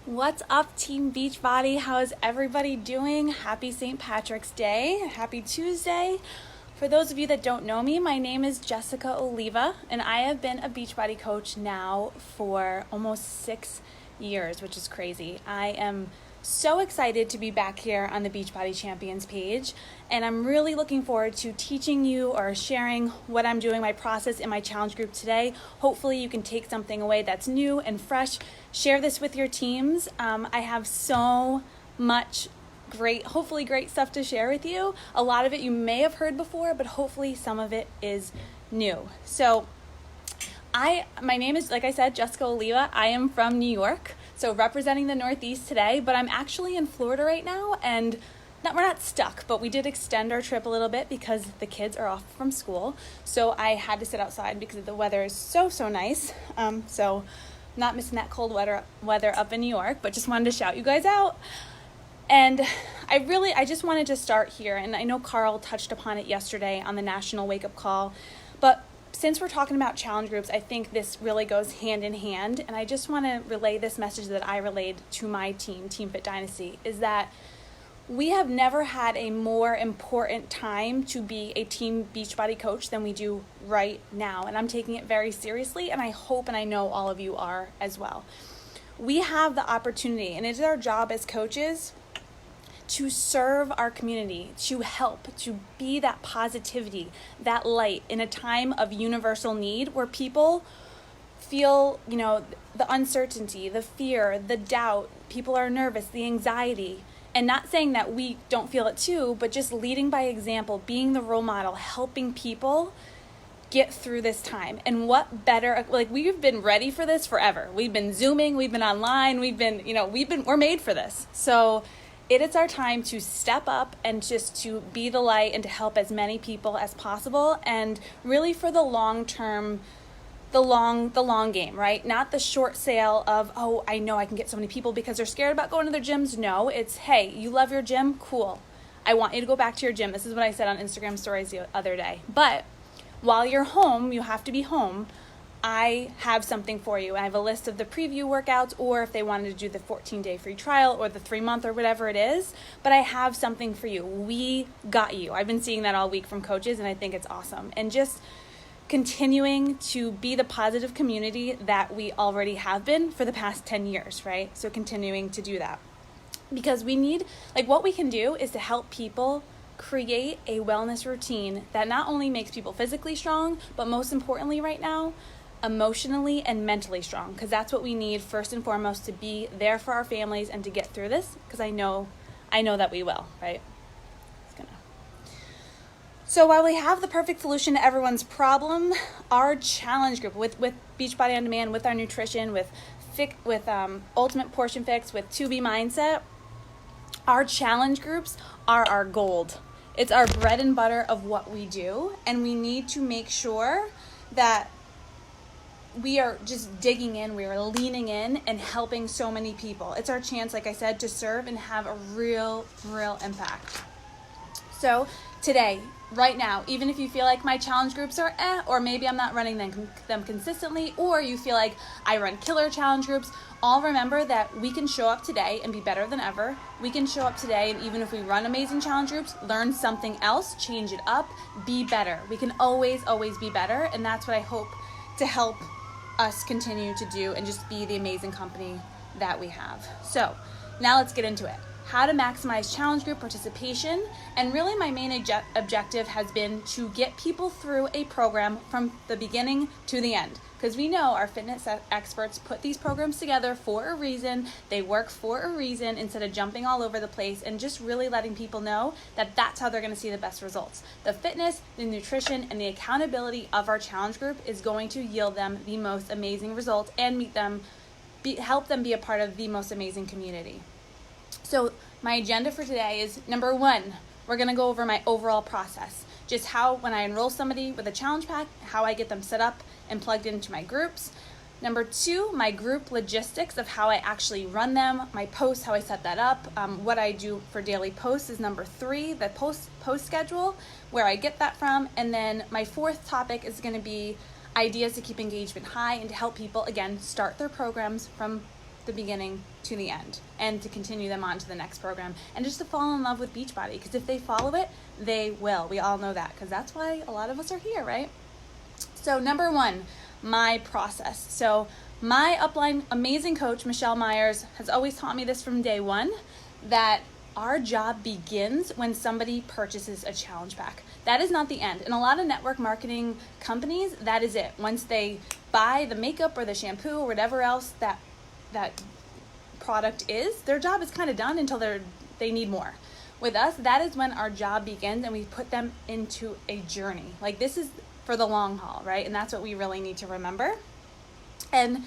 What's up, Team Beachbody? How is everybody doing? Happy St. Patrick's Day. Happy Tuesday. For those of you that don't know me, my name is Jessica Oliva, and I have been a Beachbody coach now for almost 6 years, which is crazy. I am so excited to be back here on the Beachbody Champions page, and I'm really looking forward to teaching you or sharing what I'm doing, my process in my challenge group today. Hopefully you can take something away that's new and fresh. Share this with your teams. I have so much hopefully great stuff to share with you. A lot of it you may have heard before, but hopefully some of it is new. So my name is, like I said, Jessica Oliva. I am from New York, so representing the Northeast today, but I'm actually in Florida right now, and we're not stuck, but we did extend our trip a little bit because the kids are off from school. So I had to sit outside because the weather is so nice. So not missing that cold weather up in New York, but just wanted to shout you guys out. And I just wanted to start here, and I know Carl touched upon it yesterday on the National Wake Up Call, but since we're talking about challenge groups, I think this really goes hand in hand, and I just want to relay this message that I relayed to my team, Team Fit Dynasty, is that we have never had a more important time to be a Team Beachbody coach than we do right now, and I'm taking it very seriously, and I hope and I know all of you are as well. We have the opportunity, and it is our job as coaches to serve our community, to help, to be that positivity, that light in a time of universal need where people feel, the uncertainty, the fear, the doubt, people are nervous, the anxiety. And not saying that we don't feel it too, but just leading by example, being the role model, helping people get through this time. And what better, we've been ready for this forever. We've been Zooming, we've been online, we're made for this. So it is our time to step up and just to be the light and to help as many people as possible, and really for the long term, the long game, right? Not the short sale of, oh, I know I can get so many people because they're scared about going to their gyms. No, it's, hey, you love your gym? Cool. I want you to go back to your gym. This is what I said on Instagram stories the other day. But while you're home, you have to be home. I have something for you. I have a list of the preview workouts, or if they wanted to do the 14-day free trial or the 3-month or whatever it is, but I have something for you. We got you. I've been seeing that all week from coaches, and I think it's awesome. And just continuing to be the positive community that we already have been for the past 10 years, right? So continuing to do that. Because we need, what we can do is to help people create a wellness routine that not only makes people physically strong, but most importantly right now, emotionally and mentally strong, because that's what we need first and foremost to be there for our families and to get through this, because I know that we will, right? So while we have the perfect solution to everyone's problem, our challenge group with Beachbody On Demand, with our nutrition, with Ultimate Portion Fix, with 2B Mindset, our challenge groups are our gold. It's our bread and butter of what we do, and we need to make sure that we are just digging in, we are leaning in and helping so many people. It's our chance, like I said, to serve and have a real impact. So today, right now, even if you feel like my challenge groups are or maybe I'm not running them consistently, or you feel like I run killer challenge groups, all remember that we can show up today and be better than ever. We can show up today, and even if we run amazing challenge groups, learn something else, change it up, be better. We can always be better, and that's what I hope to help us continue to do and just be the amazing company that we have. So now let's get into it. How to maximize challenge group participation. And really my main objective has been to get people through a program from the beginning to the end. Because we know our fitness experts put these programs together for a reason. They work for a reason, instead of jumping all over the place, and just really letting people know that that's how they're going to see the best results. The fitness, the nutrition, and the accountability of our challenge group is going to yield them the most amazing results and help them be a part of the most amazing community. So my agenda for today is, number 1, we're going to go over my overall process. Just how, when I enroll somebody with a challenge pack, how I get them set up and plugged into my groups. Number 2, my group logistics of how I actually run them, my posts, how I set that up, what I do for daily posts is number 3, the post schedule, where I get that from. And then my 4th topic is going to be ideas to keep engagement high and to help people, again, start their programs from the beginning to the end, and to continue them on to the next program, and just to fall in love with Beachbody, because if they follow it, they will. We all know that, because that's why a lot of us are here, right? So number one, my process. So my upline amazing coach, Michelle Myers, has always taught me this from day one, that our job begins when somebody purchases a challenge pack. That is not the end. In a lot of network marketing companies, that is it. Once they buy the makeup or the shampoo or whatever else that product is, their job is kind of done until they need more. With us, that is when our job begins, and we put them into a journey. Like, this is for the long haul, right? And that's what we really need to remember. And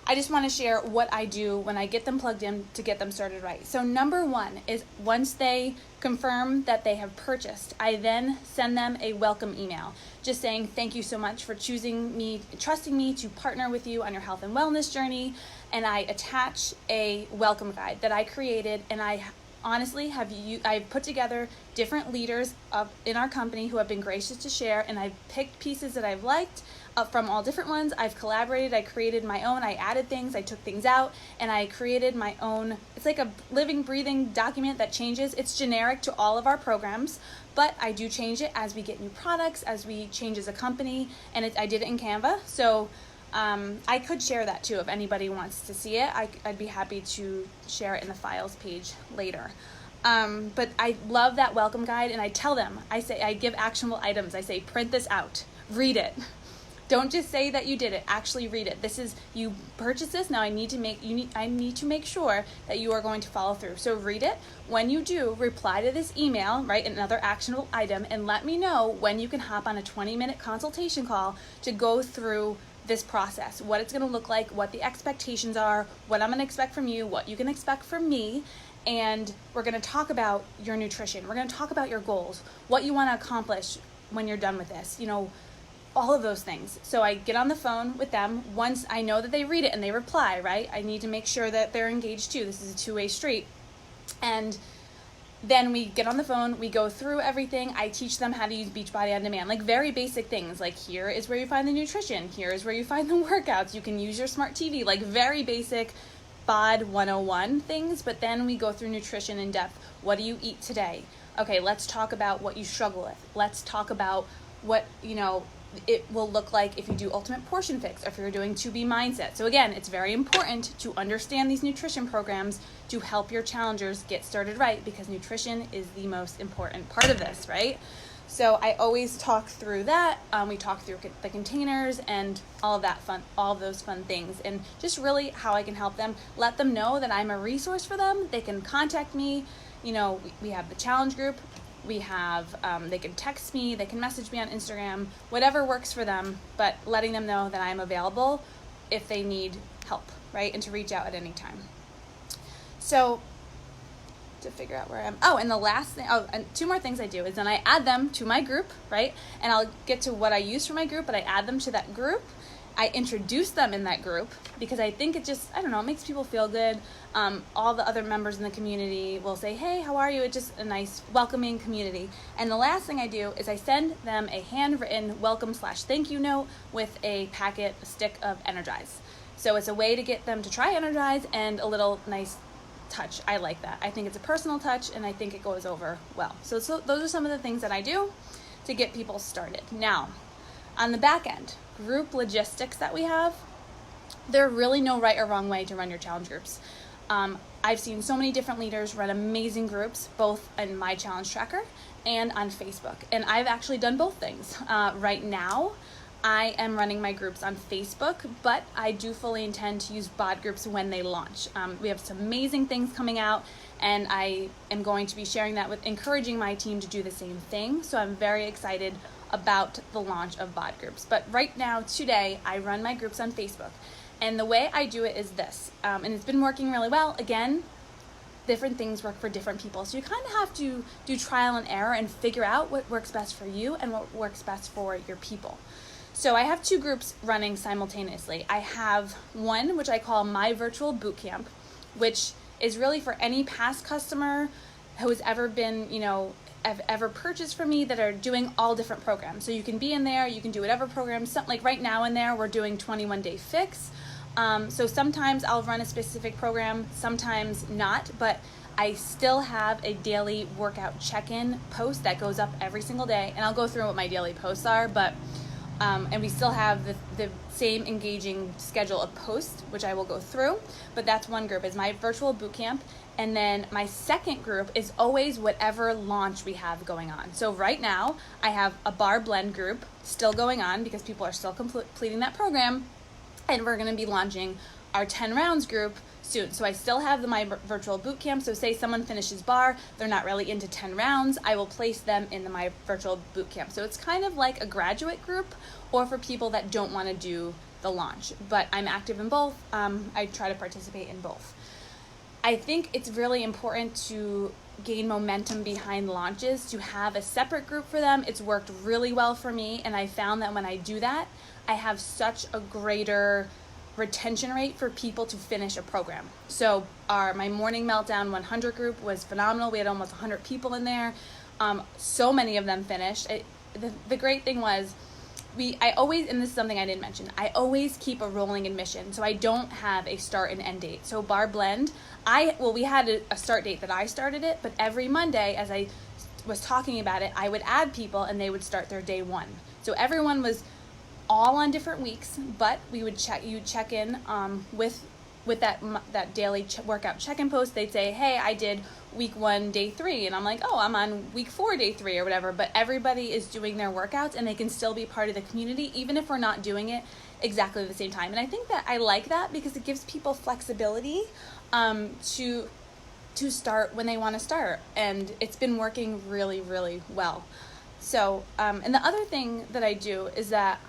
I just want to share what I do when I get them plugged in to get them started right. So number one is, once they confirm that they have purchased, I then send them a welcome email, just saying thank you so much for choosing me, trusting me to partner with you on your health and wellness journey. And I attach a welcome guide that I created, and I honestly I've put together different leaders in our company who have been gracious to share, and I've picked pieces that I've liked from all different ones. I've collaborated, I created my own, I added things, I took things out, and I created my own. It's like a living, breathing document that changes. It's generic to all of our programs, but I do change it as we get new products, as we change as a company, and I did it in Canva. So I could share that too if anybody wants to see it. I'd be happy to share it in the files page later. But I love that welcome guide, and I tell them, I give actionable items. I say, print this out, read it. Don't just say that you did it, actually read it. This is, you purchase this, now I need to make sure that you are going to follow through. So read it. When you do, reply to this email, right, another actionable item, and let me know when you can hop on a 20-minute consultation call to go through this process, what it's going to look like, what the expectations are, what I'm going to expect from you, what you can expect from me. And we're going to talk about your nutrition. We're going to talk about your goals, what you want to accomplish when you're done with this, all of those things. So I get on the phone with them. Once I know that they read it and they reply, right? I need to make sure that they're engaged too. This is a two-way street. And then we get on the phone, we go through everything. I teach them how to use Beachbody on demand, like very basic things, like here is where you find the nutrition, here is where you find the workouts, you can use your smart TV, like very basic BOD 101 things. But then we go through nutrition in depth. What do you eat today? Okay, let's talk about what you struggle with. Let's talk about what, it will look like if you do Ultimate Portion Fix, or if you're doing 2B Mindset. So again, it's very important to understand these nutrition programs to help your challengers get started right, because nutrition is the most important part of this, right? So I always talk through that. We talk through the containers and all of those fun things, and just really how I can help them, let them know that I'm a resource for them. They can contact me. We have the challenge group. We have, they can text me, they can message me on Instagram, whatever works for them, but letting them know that I'm available if they need help, right? And to reach out at any time. So to figure out where I am. Oh, and the last thing, and two more things I do is then I add them to my group, right? And I'll get to what I use for my group, but I add them to that group. I introduce them in that group because I think it just, it makes people feel good. All the other members in the community will say, hey, how are you? It's just a nice, welcoming community. And the last thing I do is I send them a handwritten welcome/thank you note with a stick of Energize. So it's a way to get them to try Energize and a little nice touch. I like that. I think it's a personal touch, and I think it goes over well. So those are some of the things that I do to get people started. Now, on the back end, group logistics that we have, there are really no right or wrong way to run your challenge groups. I've seen so many different leaders run amazing groups, both in my challenge tracker and on Facebook. And I've actually done both things. Right now, I am running my groups on Facebook, but I do fully intend to use BOD groups when they launch. We have some amazing things coming out, and I am going to be sharing that with, encouraging my team to do the same thing. So I'm very excited about the launch of BOD groups. But right now, today, I run my groups on Facebook. And the way I do it is this, and it's been working really well. Again, different things work for different people. So you kind of have to do trial and error and figure out what works best for you and what works best for your people. So I have two groups running simultaneously. I have one, which I call My Virtual Bootcamp, which is really for any past customer who has ever been, have ever purchased from me that are doing all different programs. So you can be in there, you can do whatever program. Something like right now in there, we're doing 21 Day Fix. So sometimes I'll run a specific program, sometimes not, but I still have a daily workout check-in post that goes up every single day, and I'll go through what my daily posts are, but and we still have the same engaging schedule of posts, which I will go through, but that's one group, is my virtual boot camp. And then my second group is always whatever launch we have going on. So right now I have a bar blend group still going on because people are still completing that program, and we're going to be launching our 10 rounds group soon. So I still have my virtual boot camp. So say someone finishes bar, they're not really into 10 rounds, I will place them in my virtual boot camp. So it's kind of like a graduate group, or for people that don't want to do the launch. But I'm active in both. I try to participate in both. I think it's really important to gain momentum behind launches, to have a separate group for them. It's worked really well for me, and I found that when I do that, I have such a greater retention rate for people to finish a program. So my Morning Meltdown 100 group was phenomenal. We had almost 100 people in there. So many of them finished. The great thing was, I always, and this is something I didn't mention, I always keep a rolling admission. So I don't have a start and end date. So Bar Blend, we had a start date that I started it, but every Monday as I was talking about it, I would add people and they would start their day one. So everyone was all on different weeks, but you check in with that daily workout check-in post. They'd say, hey, I did week 1, day 3. And I'm like, oh, I'm on week 4, day 3 or whatever. But everybody is doing their workouts and they can still be part of the community, even if we're not doing it exactly at the same time. And I think that I like that because it gives people flexibility to start when they want to start. And it's been working really, really well. So, and the other thing that I do is that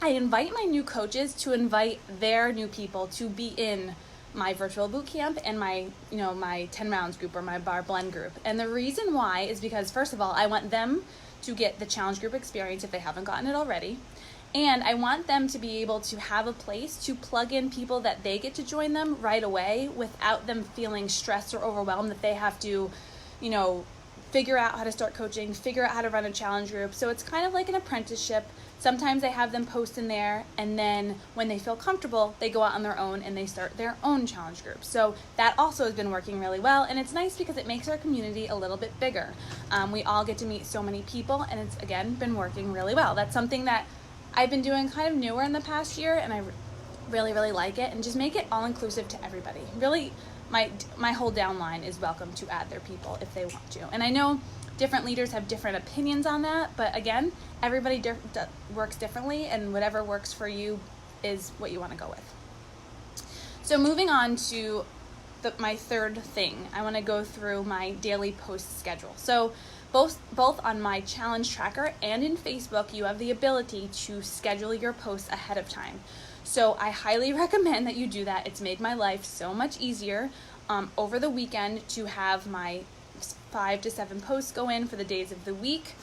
I invite my new coaches to invite their new people to be in my virtual boot camp and my 10 rounds group or my bar blend group. And the reason why is because, first of all, I want them to get the challenge group experience if they haven't gotten it already. And I want them to be able to have a place to plug in people that they get to join them right away without them feeling stressed or overwhelmed that they have to, figure out how to start coaching, figure out how to run a challenge group. So it's kind of like an apprenticeship. Sometimes I have them post in there, and then when they feel comfortable, they go out on their own and they start their own challenge group. So that also has been working really well, and it's nice because it makes our community a little bit bigger. We all get to meet so many people, and it's, again, been working really well. That's something that I've been doing kind of newer in the past year, and I really, really like it, and just make it all-inclusive to everybody. Really, my whole downline is welcome to add their people if they want to. And I know different leaders have different opinions on that, but again, everybody works differently, and whatever works for you is what you want to go with. So moving on to my third thing, I want to go through my daily post schedule. So both on my challenge tracker and in Facebook, you have the ability to schedule your posts ahead of time. So I highly recommend that you do that. It's made my life so much easier over the weekend to have my 5 to 7 posts go in for the days of the week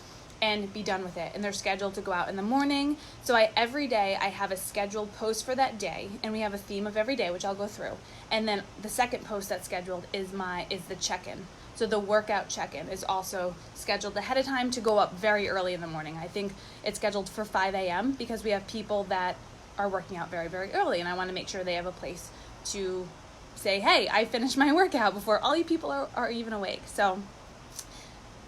and be done with it. And they're scheduled to go out in the morning. So every day I have a scheduled post for that day, and we have a theme of every day, which I'll go through. And then the second post that's scheduled is the check-in. So the workout check-in is also scheduled ahead of time to go up very early in the morning. I think it's scheduled for 5 a.m. because we have people that are working out very, very early, and I want to make sure they have a place to say, hey, I finished my workout before all you people are even awake. So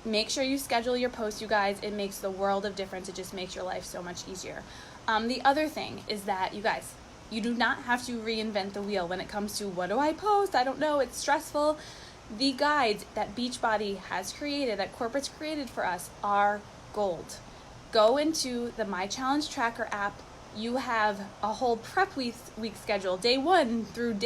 make sure you schedule your posts, you guys. It makes the world of difference. It just makes your life so much easier. The other thing is that, you guys, you do not have to reinvent the wheel when it comes to what do I post? I don't know. It's stressful. The guides that Beachbody has created, that corporate's created for us, are gold. Go into the My Challenge Tracker app. You have a whole prep week schedule, day 1 through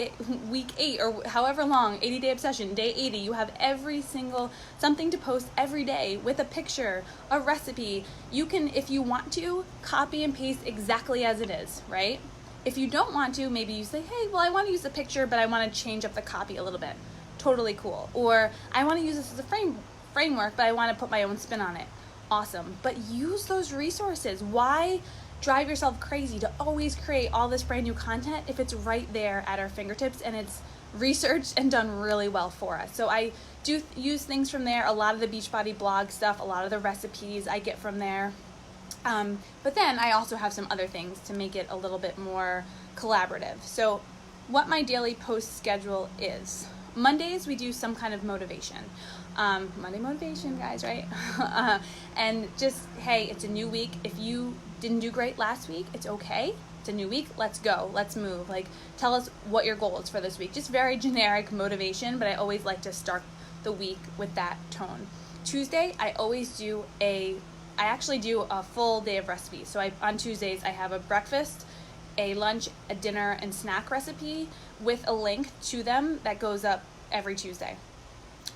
week 8, or however long, 80-day obsession, day 80. You have every single something to post every day with a picture, a recipe. You can, if you want to, copy and paste exactly as it is, right? If you don't want to, maybe you say, hey, well, I want to use the picture, but I want to change up the copy a little bit. Totally cool. Or I want to use this as a framework, but I want to put my own spin on it. Awesome. But use those resources. Why drive yourself crazy to always create all this brand new content if it's right there at our fingertips and it's researched and done really well for us? So I do use things from there. A lot of the Beachbody blog stuff, a lot of the recipes I get from there. But then I also have some other things to make it a little bit more collaborative. So what my daily post schedule is: Mondays we do some kind of motivation. Monday motivation, guys, right? And just, hey, it's a new week. If you didn't do great last week, it's okay. It's a new week. Let's go. Let's move. Like, tell us what your goal is for this week. Just very generic motivation, but I always like to start the week with that tone. Tuesday, I actually do a full day of recipes. So on Tuesdays, I have a breakfast, a lunch, a dinner, and snack recipe with a link to them that goes up every Tuesday.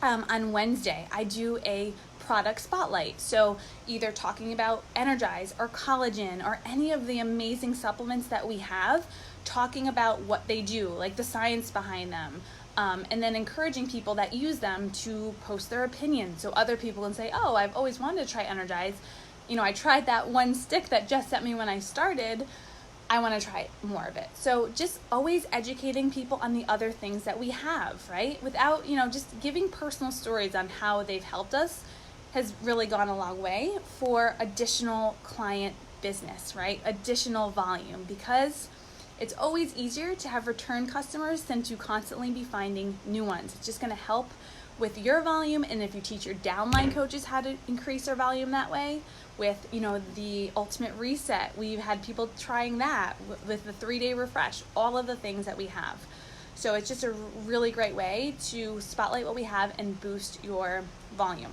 On Wednesday, I do a product spotlight. So either talking about Energize or collagen or any of the amazing supplements that we have, talking about what they do, like the science behind them, and then encouraging people that use them to post their opinions so other people can say, oh, I've always wanted to try Energize. I tried that one stick that Jess sent me when I started. I want to try more of it. So just always educating people on the other things that we have, right? Without, just giving personal stories on how they've helped us has really gone a long way for additional client business, right? Additional volume, because it's always easier to have return customers than to constantly be finding new ones. It's just going to help with your volume. And if you teach your downline coaches how to increase their volume that way, with the ultimate reset, we've had people trying that with the 3-day refresh, all of the things that we have. So it's just a really great way to spotlight what we have and boost your volume.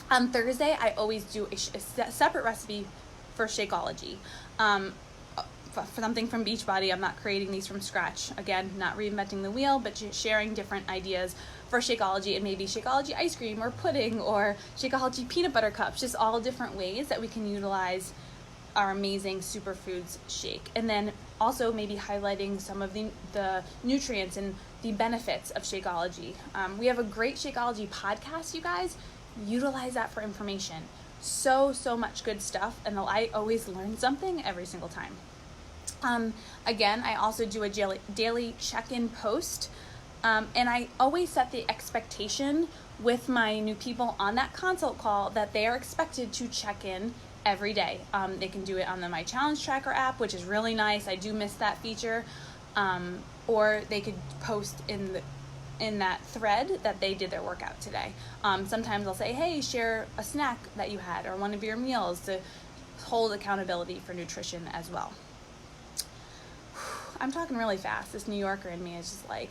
On Thursday, I always do a separate recipe for Shakeology. For something from Beachbody. I'm not creating these from scratch. Again, not reinventing the wheel, but just sharing different ideas for Shakeology, and maybe Shakeology ice cream or pudding or Shakeology peanut butter cups, just all different ways that we can utilize our amazing superfoods shake. And then also maybe highlighting some of the nutrients and the benefits of Shakeology. We have a great Shakeology podcast, you guys. Utilize that for information. So much good stuff, and I always learn something every single time. Again, I also do a daily check-in post, and I always set the expectation with my new people on that consult call that they are expected to check in every day. They can do it on the My Challenge Tracker app, which is really nice. I do miss that feature. Or they could post in that thread that they did their workout today. Sometimes I'll say, hey, share a snack that you had or one of your meals to hold accountability for nutrition as well. I'm talking really fast. This New Yorker in me is just like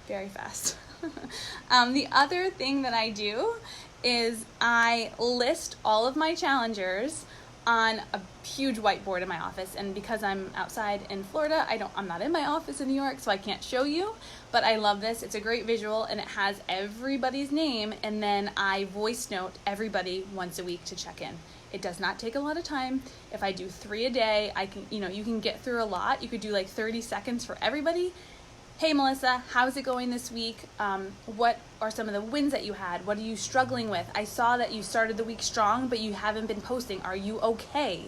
very fast. The other thing that I do is I list all of my challengers on a huge whiteboard in my office. And because I'm outside in Florida, I'm not in my office in New York, so I can't show you, but I love this. It's a great visual, and it has everybody's name, and then I voice note everybody once a week to check in. It does not take a lot of time. If I do 3 a day, I can, you can get through a lot. You could do like 30 seconds for everybody. Hey, Melissa, how's it going this week? What are some of the wins that you had? What are you struggling with? I saw that you started the week strong, but you haven't been posting. Are you okay?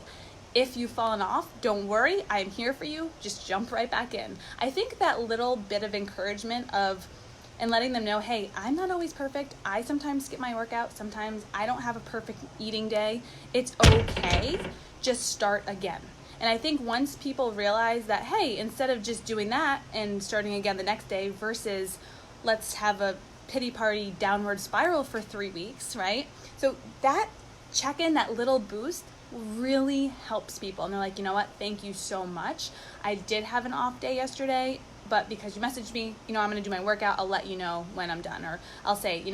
If you've fallen off, don't worry. I'm here for you. Just jump right back in. I think that little bit of encouragement and letting them know, hey, I'm not always perfect. I sometimes skip my workout. Sometimes I don't have a perfect eating day. It's okay. Just start again. And I think once people realize that, hey, instead of just doing that and starting again the next day versus let's have a pity party downward spiral for 3 weeks, right? So that check-in, that little boost really helps people. And they're like, you know what? Thank you so much. I did have an off day yesterday, but because you messaged me, I'm going to do my workout. I'll let you know when I'm done. Or I'll say,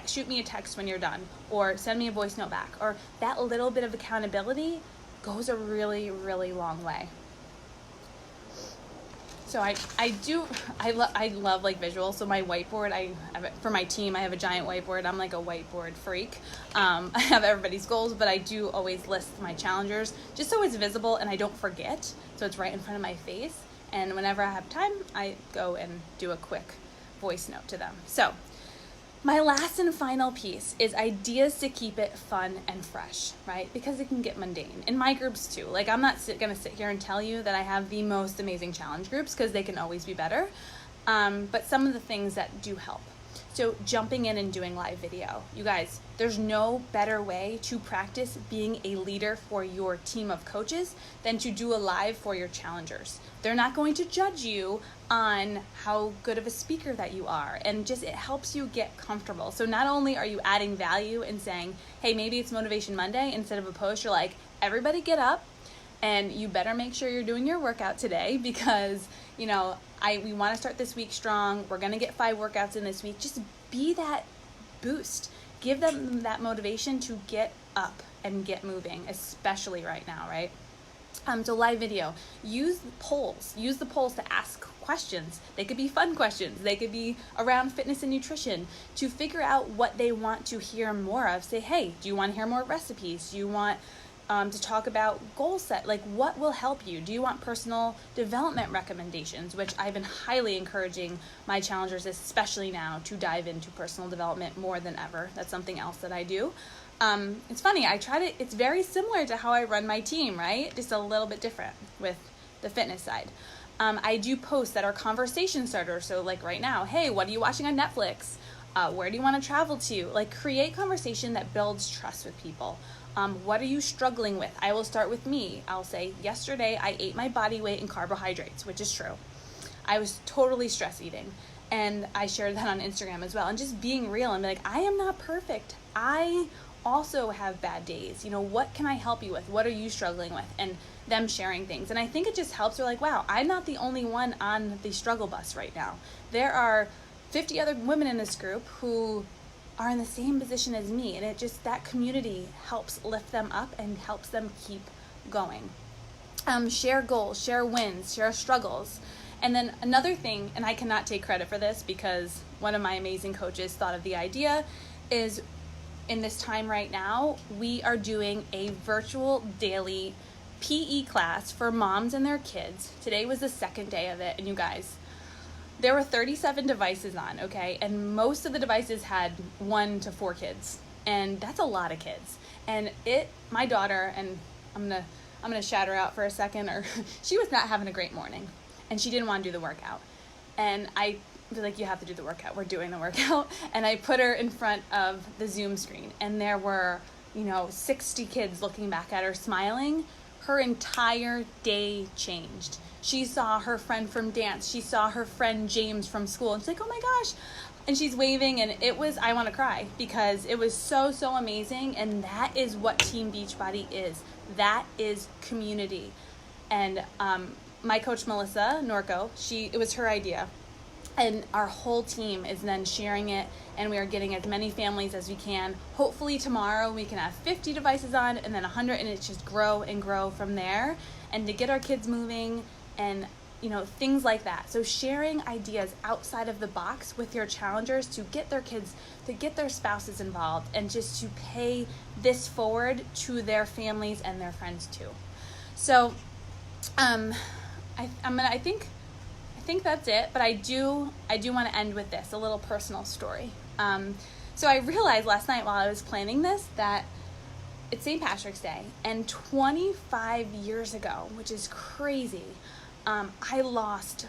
shoot me a text when you're done, or send me a voice note back. Or that little bit of accountability goes a really, really long way. So I love like visuals. So my whiteboard, for my team, I have a giant whiteboard. I'm like a whiteboard freak. I have everybody's goals, but I do always list my challengers just so it's visible and I don't forget. So it's right in front of my face. And whenever I have time, I go and do a quick voice note to them. So my last and final piece is ideas to keep it fun and fresh, right? Because it can get mundane. In my groups too. Like, I'm not going to sit here and tell you that I have the most amazing challenge groups because they can always be better. But some of the things that do help. So jumping in and doing live video. You guys, there's no better way to practice being a leader for your team of coaches than to do a live for your challengers. They're not going to judge you on how good of a speaker that you are, and just it helps you get comfortable. So not only are you adding value and saying, hey, maybe it's Motivation Monday, instead of a post, you're like, everybody get up and you better make sure you're doing your workout today, because we want to start this week strong. We're going to get 5 workouts in this week. Just be that boost. Give them that motivation to get up and get moving, especially right now, right? So live video, use the polls to ask questions. They could be fun questions. They could be around fitness and nutrition to figure out what they want to hear more of. Say, hey, do you want to hear more recipes? Do you want to talk about goal set? Like, what will help you? Do you want personal development recommendations, which I've been highly encouraging my challengers, especially now, to dive into personal development more than ever. That's something else that I do. It's funny, it's very similar to how I run my team, right? Just a little bit different with the fitness side. I do posts that are conversation starters. So like right now, hey, what are you watching on Netflix? Where do you want to travel to? Like, create conversation that builds trust with people. What are you struggling with? I will start with me. I'll say, yesterday I ate my body weight in carbohydrates, which is true. I was totally stress eating. And I shared that on Instagram as well. And just being real and be like, I am not perfect. I also have bad days. What can I help you with? What are you struggling with? And them sharing things. And I think it just helps. We're like, wow, I'm not the only one on the struggle bus right now. There are 50 other women in this group who are in the same position as me. And that community helps lift them up and helps them keep going. Share goals, share wins, share struggles. And then another thing, and I cannot take credit for this because one of my amazing coaches thought of the idea, is in this time right now, we are doing a virtual daily PE class for moms and their kids. Today was the second day of it, and you guys, there were 37 devices on, okay? And most of the devices had 1 to 4 kids, and that's a lot of kids. And my daughter, and I'm gonna shout her out for a second, she was not having a great morning, and she didn't want to do the workout. And I was like, you have to do the workout. We're doing the workout. And I put her in front of the Zoom screen, and there were 60 kids looking back at her smiling. Her entire day changed. She saw her friend from dance. She saw her friend James from school. And she's like, oh my gosh. And she's waving, and I want to cry because it was so, so amazing. And that is what Team Beachbody is. That is community. And my coach, Melissa Norco, it was her idea. And our whole team is then sharing it, and we are getting as many families as we can. Hopefully tomorrow we can have 50 devices on, and then 100, and it's just grow and grow from there. And to get our kids moving and things like that. So sharing ideas outside of the box with your challengers to get their kids, to get their spouses involved, and just to pay this forward to their families and their friends too. So I think that's it, but I do want to end with this, a little personal story. So I realized last night while I was planning this that it's St. Patrick's Day, and 25 years ago, which is crazy, I lost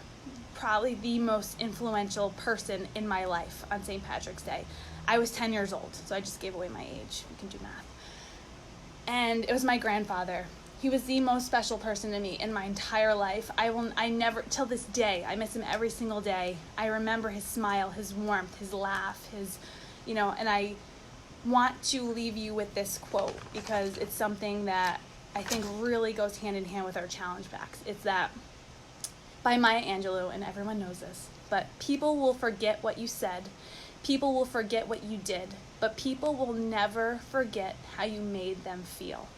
probably the most influential person in my life on St. Patrick's Day. I was 10 years old, so I just gave away my age. You can do math. And it was my grandfather. He was the most special person to me in my entire life. I never, till this day, I miss him every single day. I remember his smile, his warmth, his laugh, and I want to leave you with this quote because it's something that I think really goes hand in hand with our challenge backs. It's that by Maya Angelou, and everyone knows this, but people will forget what you said. People will forget what you did, but people will never forget how you made them feel.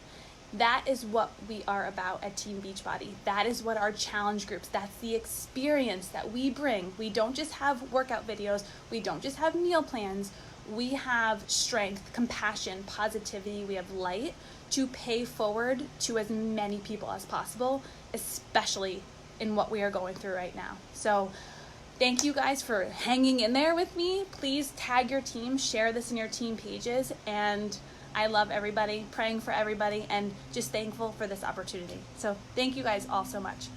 That is what we are about at Team Beachbody. That is what our challenge groups, that's the experience that we bring. We don't just have workout videos. We don't just have meal plans. We have strength, compassion, positivity. We have light to pay forward to as many people as possible, especially in what we are going through right now. So thank you guys for hanging in there with me. Please tag your team, share this in your team pages, and I love everybody, praying for everybody, and just thankful for this opportunity. So thank you guys all so much.